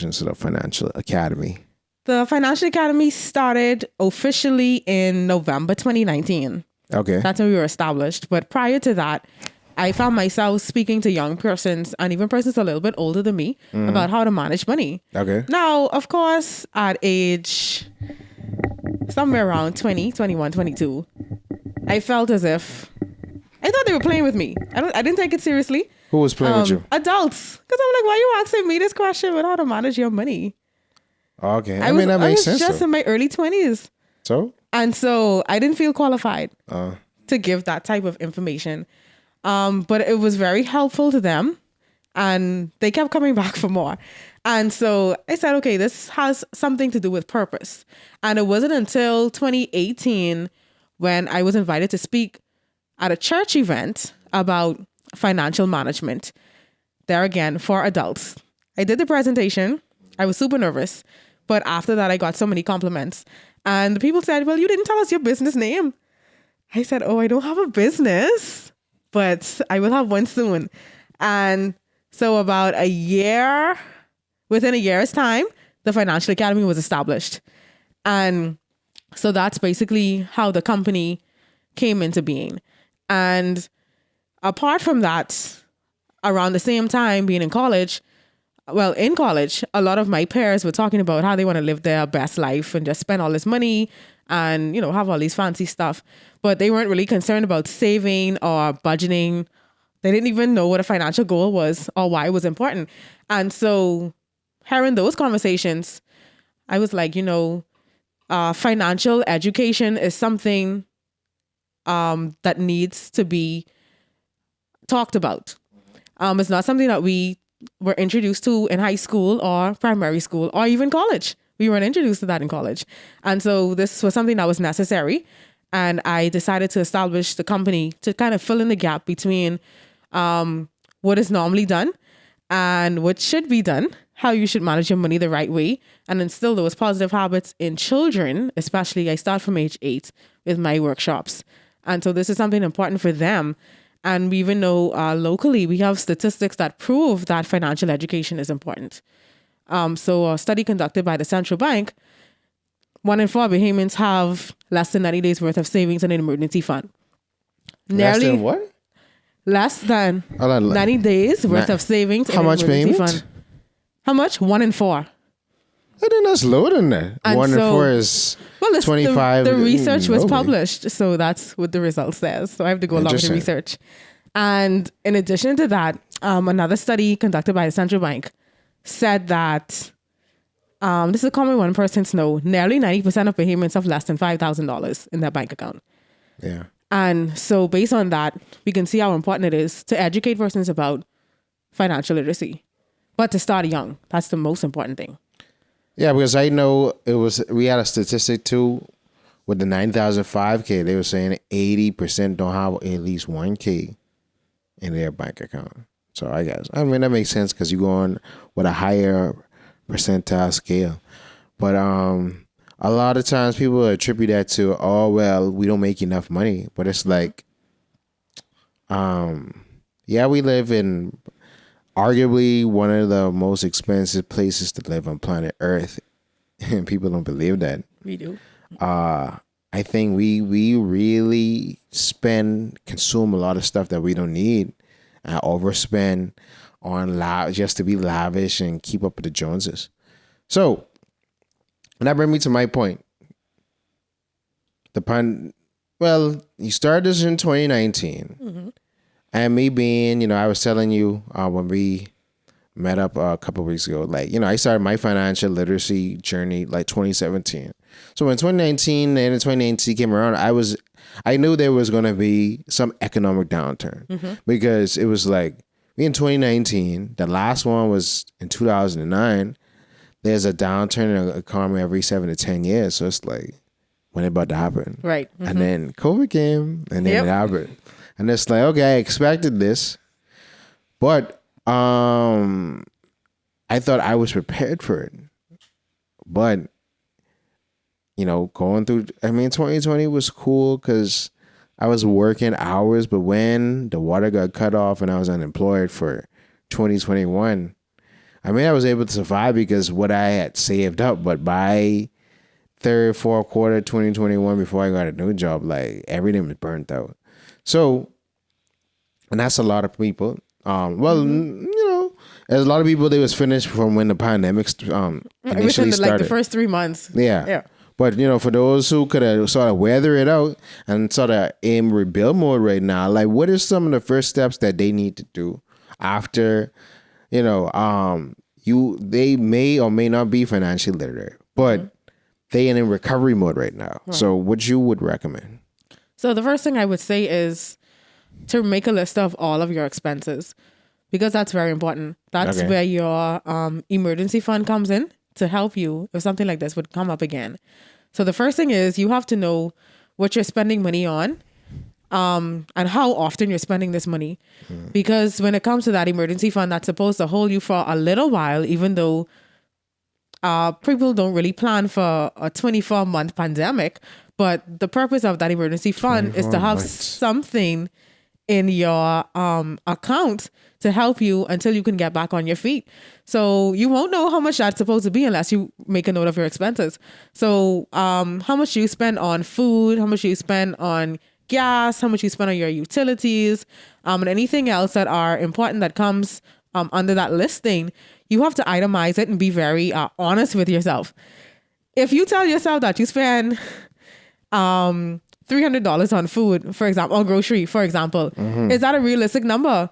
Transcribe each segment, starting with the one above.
into the Financial Academy? The Financial Academy started officially in November 2019. Okay. That's when we were established. But prior to that, I found myself speaking to young persons and even persons a little bit older than me about how to manage money. Okay. Now, of course, at age somewhere around 20, 21, 22, I felt as if I thought they were playing with me. I didn't take it seriously. Who was playing with you? Adults. Because I'm like, why are you asking me this question about how to manage your money? Okay. I mean, that makes sense. I was just in my early 20s. So? And so I didn't feel qualified to give that type of information. But it was very helpful to them. And they kept coming back for more. And so I said, okay, this has something to do with purpose. And it wasn't until 2018 when I was invited to speak at a church event about financial management. There again, for adults. I did the presentation. I was super nervous. But after that, I got so many compliments. And the people said, well, you didn't tell us your business name. I said, oh, I don't have a business, but I will have one soon. And so about within a year's time, the Financial Academy was established. And so that's basically how the company came into being. And apart from that, around the same time being in college, a lot of my peers were talking about how they want to live their best life and just spend all this money and, have all these fancy stuff. But they weren't really concerned about saving or budgeting. They didn't even know what a financial goal was or why it was important. And so hearing those conversations, I was like, financial education is something that needs to be talked about. It's not something that we were introduced to in high school or primary school or even college. We weren't introduced to that in college. And so this was something that was necessary. And I decided to establish the company to kind of fill in the gap between what is normally done and what should be done, how you should manage your money the right way, and instill those positive habits in children. Especially, I start from age 8 with my workshops. And so this is something important for them. And we even know locally, we have statistics that prove that financial education is important. So a study conducted by the central bank, 1 in 4 Bahamians have less than 90 days worth of savings in an emergency fund. Less than what? Less than 90 days worth of savings in an emergency fund. How much? 1 in 4. I think that's lower than that. And 1 in 4 is 25. The research was published, so that's what the result says. So I have to go along with the research. And in addition to that, another study conducted by the central bank said that this is a common one persons know. Nearly 90% of Bahamians have less than $5,000 in their bank account. Yeah. And so based on that, we can see how important it is to educate persons about financial literacy. But to start young, that's the most important thing. Yeah, because I know we had a statistic too with the 9,005K. They were saying 80% don't have at least 1K in their bank account. So that makes sense because you go on with a higher percentile scale. But a lot of times people attribute that to, we don't make enough money. But it's like, we live in arguably one of the most expensive places to live on planet Earth. And people don't believe that. We do. I think we really consume a lot of stuff that we don't need and overspend on just to be lavish and keep up with the Joneses. So, and that brings me to my point. You started this in 2019. Mm-hmm. And me being, I was telling you when we met up a couple of weeks ago, I started my financial literacy journey 2017. So when 2019 and 2019 came around, I knew there was going to be some economic downturn because it was me in 2019, the last one was in 2009. There's a downturn in the economy every 7 to 10 years. So it's when it about to happen? Right. Mm-hmm. And then COVID came and then it happened. And it's okay, I expected this, but I thought I was prepared for it. But, going through, 2020 was cool because I was working hours, but when the water got cut off and I was unemployed for 2021, I mean, I was able to survive because what I had saved up, but by third, fourth quarter 2021, before I got a new job, like everything was burnt out. So, and that's a lot of people. There's a lot of people, they was finished from when the pandemic initially started. Like the first 3 months. Yeah. But, for those who could have sort of weather it out and sort of in rebuild mode right now, like what are some of the first steps that they need to do after, they may or may not be financially literate, but they in recovery mode right now. Right. So what you would recommend? So the first thing I would say is to make a list of all of your expenses, because that's very important. That's where your emergency fund comes in to help you if something like this would come up again. So the first thing is you have to know what you're spending money on and how often you're spending this money. Because when it comes to that emergency fund, that's supposed to hold you for a little while, even though people don't really plan for a 24-month pandemic. But the purpose of that emergency fund is to have something in your account to help you until you can get back on your feet. So you won't know how much that's supposed to be unless you make a note of your expenses. So how much you spend on food, how much you spend on gas, how much you spend on your utilities, and anything else that are important that comes under that listing, you have to itemize it and be very honest with yourself. If you tell yourself that you spend $300 on food, for example, or grocery, for example, is that a realistic number?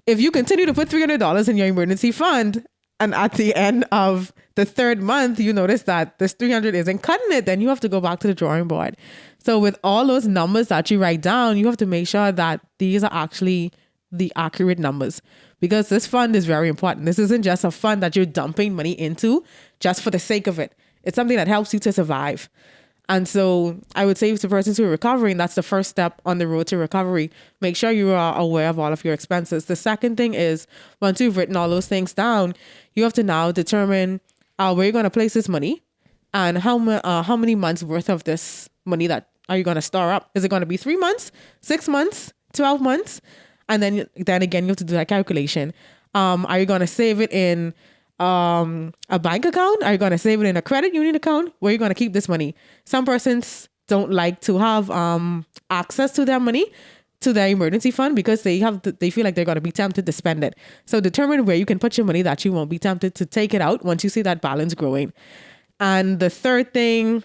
If you continue to put $300 in your emergency fund and at the end of the third month, you notice that this 300 isn't cutting it, then you have to go back to the drawing board. So with all those numbers that you write down, you have to make sure that these are actually the accurate numbers, because this fund is very important. This isn't just a fund that you're dumping money into just for the sake of it. It's something that helps you to survive. And so I would say to persons who are recovering, that's the first step on the road to recovery. Make sure you are aware of all of your expenses. The second thing is, once you've written all those things down, you have to now determine where you're going to place this money and how many months worth of this money that are you going to store up. Is it going to be 3 months, 6 months, 12 months? And then again, you have to do that calculation. Are you going to save it in a bank account? Are you going to save it in a credit union account? Where are you going to keep this money? Some persons don't like to have access to their money, to their emergency fund, because they feel like they're going to be tempted to spend it. So determine where you can put your money that you won't be tempted to take it out once you see that balance growing. And the third thing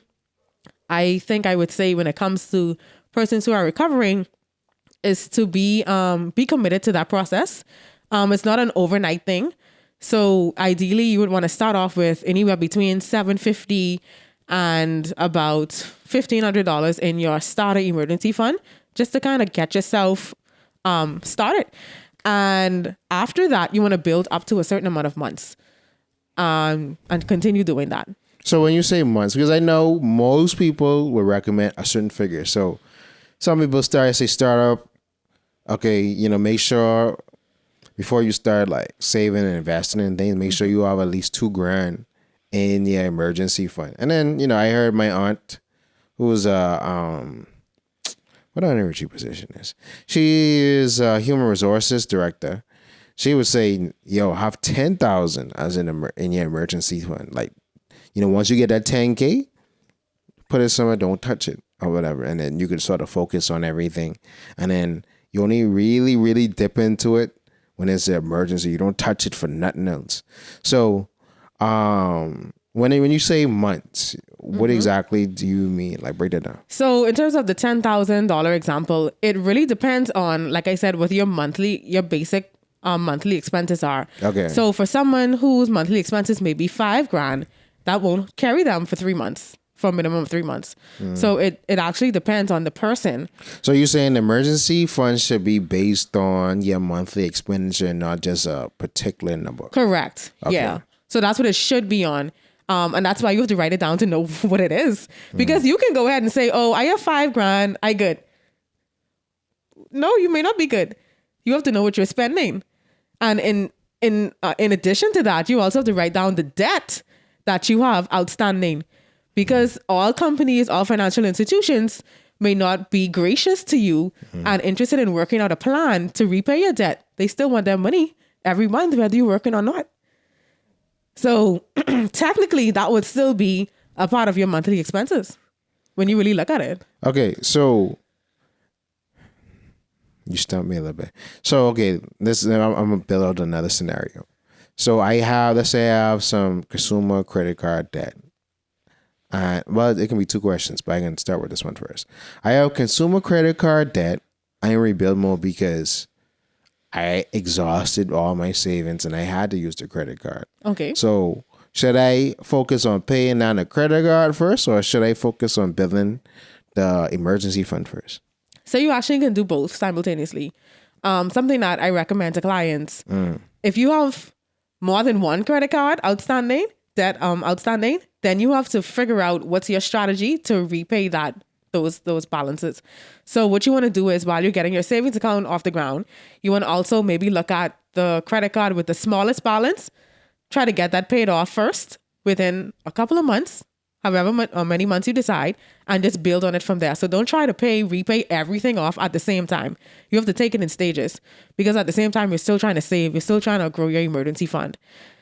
I think I would say when it comes to persons who are recovering is to be committed to that process. It's not an overnight thing. So ideally, you would want to start off with anywhere between $750 and about $1,500 in your starter emergency fund, just to kind of get yourself started. And after that, you want to build up to a certain amount of months and continue doing that. So when you say months, because I know most people will recommend a certain figure. So some people start up, okay, make sure before you start like saving and investing in things, make sure you have at least $2,000 in your emergency fund. And then, I heard my aunt, who was what I don't know what she position is. She is a human resources director. She would say, have 10,000 as in your emergency fund. Like, once you get that 10K, put it somewhere, don't touch it or whatever. And then you could sort of focus on everything. And then you only really, really dip into it when it's an emergency. You don't touch it for nothing else. So when you say months, what exactly do you mean? Like, break that down. So in terms of the $10,000 example, it really depends on, like I said, what your basic monthly expenses are. Okay. So for someone whose monthly expenses may be $5,000, that won't carry them for 3 months. For a minimum of 3 months. So it actually depends on the person. So you're saying the emergency fund should be based on your monthly expenditure, not just a particular number? Correct. Okay. Yeah. So that's what it should be on. And that's why you have to write it down to know what it is. Because you can go ahead and say, I have $5,000, I good. No, you may not be good. You have to know what you're spending. And in addition to that, you also have to write down the debt that you have outstanding. Because all companies, all financial institutions may not be gracious to you and interested in working out a plan to repay your debt. They still want their money every month, whether you're working or not. So technically that would still be a part of your monthly expenses when you really look at it. Okay, so you stumped me a little bit. So okay, I'm gonna build out another scenario. So let's say I have some consumer credit card debt. Well, it can be two questions, but I can start with this one first. I have consumer credit card debt. I in rebuild mode because I exhausted all my savings and I had to use the credit card. Okay. So should I focus on paying down the credit card first, or should I focus on building the emergency fund first? So you actually can do both simultaneously. Something that I recommend to clients, if you have more than one credit card outstanding, then you have to figure out what's your strategy to repay those balances. So what you want to do is, while you're getting your savings account off the ground, you want to also maybe look at the credit card with the smallest balance, try to get that paid off first within a couple of months, however many months you decide, and just build on it from there. So don't try to repay everything off at the same time. You have to take it in stages, because at the same time, you're still trying to save, you're still trying to grow your emergency fund.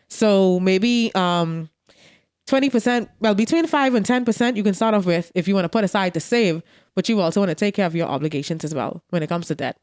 So maybe 20%, well, between 5 and 10% you can start off with if you want to put aside to save, but you also want to take care of your obligations as well when it comes to debt.